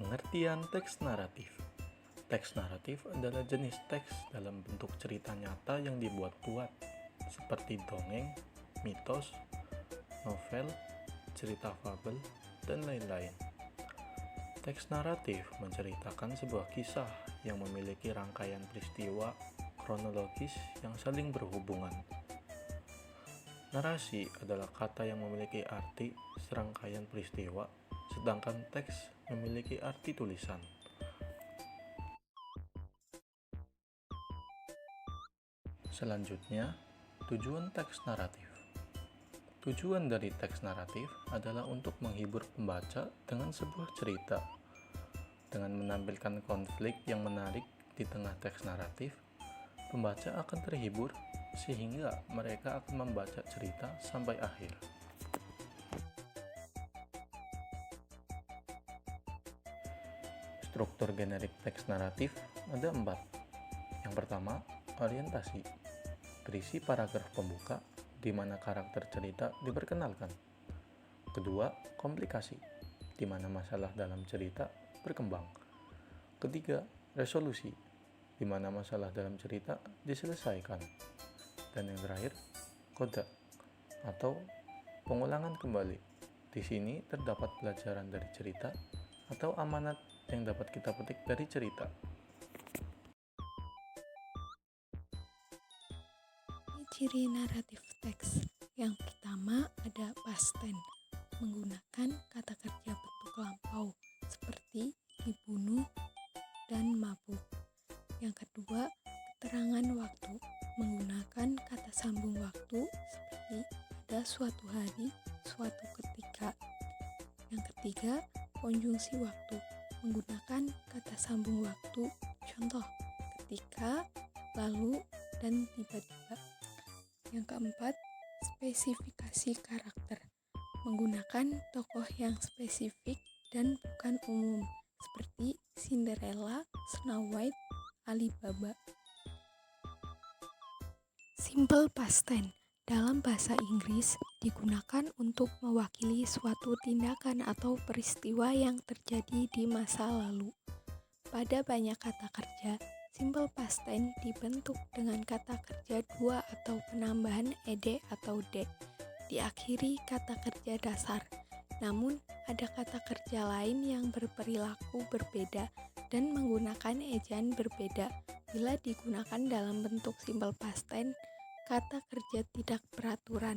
Pengertian teks naratif. Teks naratif adalah jenis teks dalam bentuk cerita nyata yang dibuat-buat, seperti dongeng, mitos, novel, cerita fabel, dan lain-lain. Teks naratif menceritakan sebuah kisah yang memiliki rangkaian peristiwa kronologis yang saling berhubungan. Narasi adalah kata yang memiliki arti serangkaian peristiwa, sedangkan teks memiliki arti tulisan. Selanjutnya, tujuan teks naratif. Tujuan dari teks naratif adalah untuk menghibur pembaca dengan sebuah cerita. Dengan menampilkan konflik yang menarik di tengah teks naratif, pembaca akan terhibur sehingga mereka akan membaca cerita sampai akhir. Struktur generik teks naratif ada 4. Yang pertama, orientasi. Berisi paragraf pembuka di mana karakter cerita diperkenalkan. Kedua, komplikasi, di mana masalah dalam cerita berkembang. Ketiga, resolusi, di mana masalah dalam cerita diselesaikan. Dan yang terakhir, koda, atau pengulangan kembali. Di sini terdapat pelajaran dari cerita atau amanat yang dapat kita petik dari cerita. Ciri naratif teks. Yang pertama ada past tense, menggunakan kata kerja bentuk lampau seperti dibunuh dan mabuk. Yang kedua, keterangan waktu, menggunakan kata sambung waktu seperti pada suatu hari, suatu ketika. Yang ketiga, konjungsi waktu, menggunakan kata sambung waktu, contoh ketika, lalu, dan tiba-tiba. Yang keempat, spesifikasi karakter, menggunakan tokoh yang spesifik dan bukan umum, seperti Cinderella, Snow White, Alibaba. Simple past tense dalam bahasa Inggris digunakan untuk mewakili suatu tindakan atau peristiwa yang terjadi di masa lalu. Pada banyak kata kerja, simple past tense dibentuk dengan kata kerja dua atau penambahan ed atau d, diakhiri kata kerja dasar. Namun, ada kata kerja lain yang berperilaku berbeda dan menggunakan ejaan berbeda. Bila digunakan dalam bentuk simple past tense, kata kerja tidak beraturan.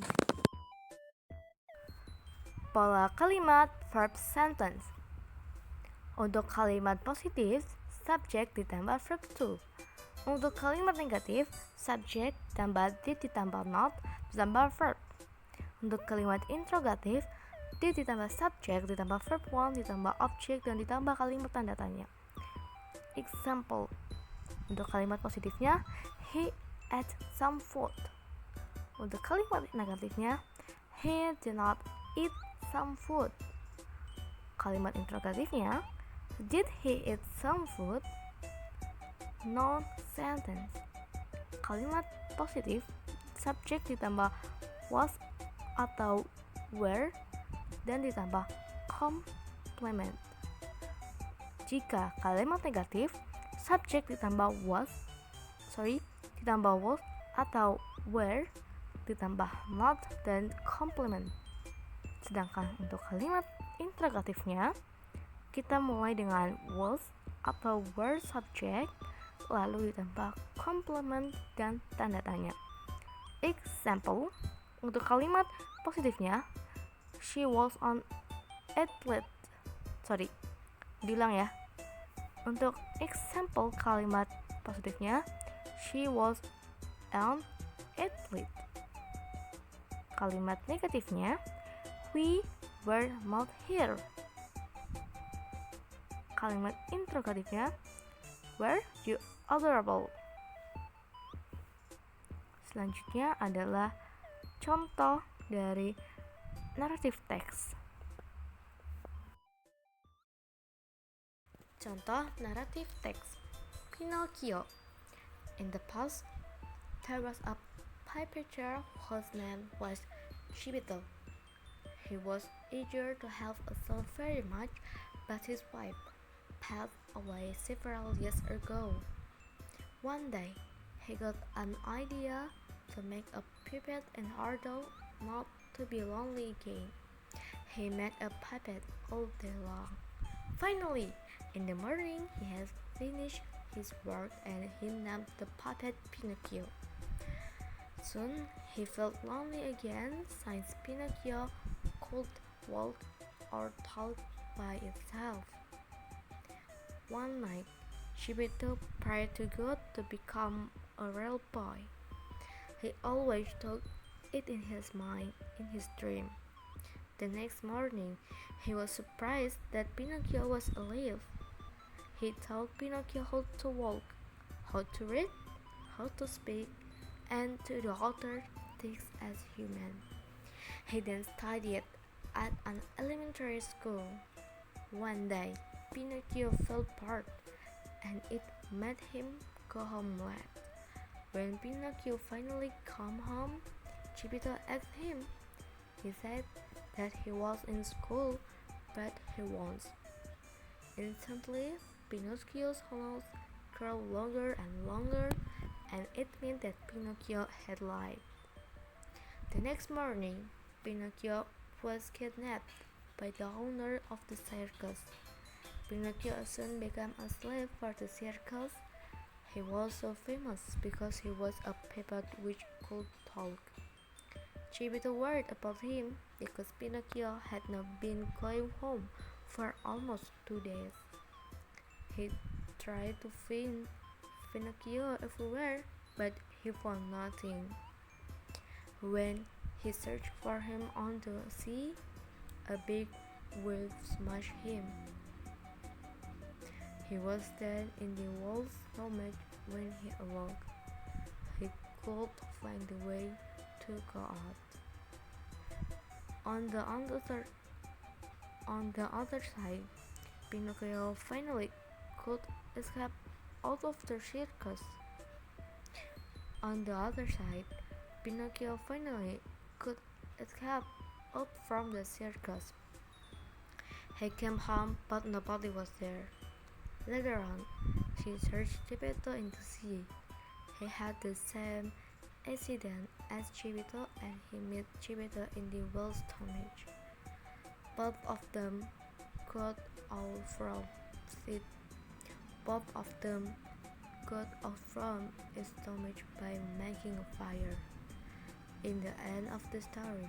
Pola kalimat verb sentence. Untuk kalimat positif, subjek ditambah verb to. Untuk kalimat negatif, subjek ditambah did ditambah not ditambah verb. Untuk kalimat interrogatif, did ditambah subjek ditambah verb 1 ditambah objek dan ditambah kalimat tanda tanya. Example. Untuk kalimat positifnya, he ate some food. Untuk kalimat negatifnya, he did not eat some food. Kalimat interrogatifnya, did he eat some food? No sentence. Kalimat positif, subjek ditambah was atau were dan ditambah complement. Jika kalimat negatif, subjek ditambah was atau were ditambah not dan complement. Sedangkan untuk kalimat interrogatifnya, kita mulai dengan was atau were subject, lalu ditambah complement dan tanda tanya. Example, untuk kalimat positifnya, she was an athlete. Untuk example kalimat positifnya, she was an athlete. Kalimat negatifnya, we were not here. Kalimat interrogatifnya, were you adorable? Selanjutnya adalah contoh dari naratif teks. Contoh naratif teks. Pinocchio. In the past, there was a puppeteer whose name was Geppetto. He was eager to have a son very much, but his wife, passed away several years ago. One day, he got an idea to make a puppet in order not to be lonely again. He made a puppet all day long. Finally, in the morning, he had finished his work and he named the puppet Pinocchio. Soon, he felt lonely again since Pinocchio could walk or talk by itself. One night, Geppetto prayed to God to become a real boy. He always took it in his mind, in his dream. The next morning, he was surprised that Pinocchio was alive. He taught Pinocchio how to walk, how to read, how to speak, and to do other things as human. He then studied at an elementary school. One day, Pinocchio felt bored, and it made him go home late. When Pinocchio finally came home, Geppetto asked him. He said that he was in school, but he wasn't. Instantly, Pinocchio's nose grew longer and longer, and it meant that Pinocchio had lied. The next morning, Pinocchio was kidnapped by the owner of the circus. Pinocchio soon became a slave for the circus. He was so famous because he was a puppet which could talk. Geppetto worried about him because Pinocchio had not been going home for almost 2 days. He tried to find Pinocchio everywhere, but he found nothing. When he searched for him on the sea, a big wave smashed him. He was dead in the wall's stomach when he awoke. He could find the way to go out. On the other side, Pinocchio finally could escape out of the circus. On the other side, Pinocchio finally could escape out from the circus. He came home, but nobody was there. Later on, he searched Geppetto in the sea. He had the same accident as Geppetto, and he met Geppetto in the whale's stomach. Both of them got out from it. Both of them got out from its stomach by making a fire. In the end of the story,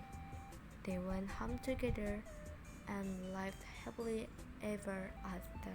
they went home together and lived happily ever after.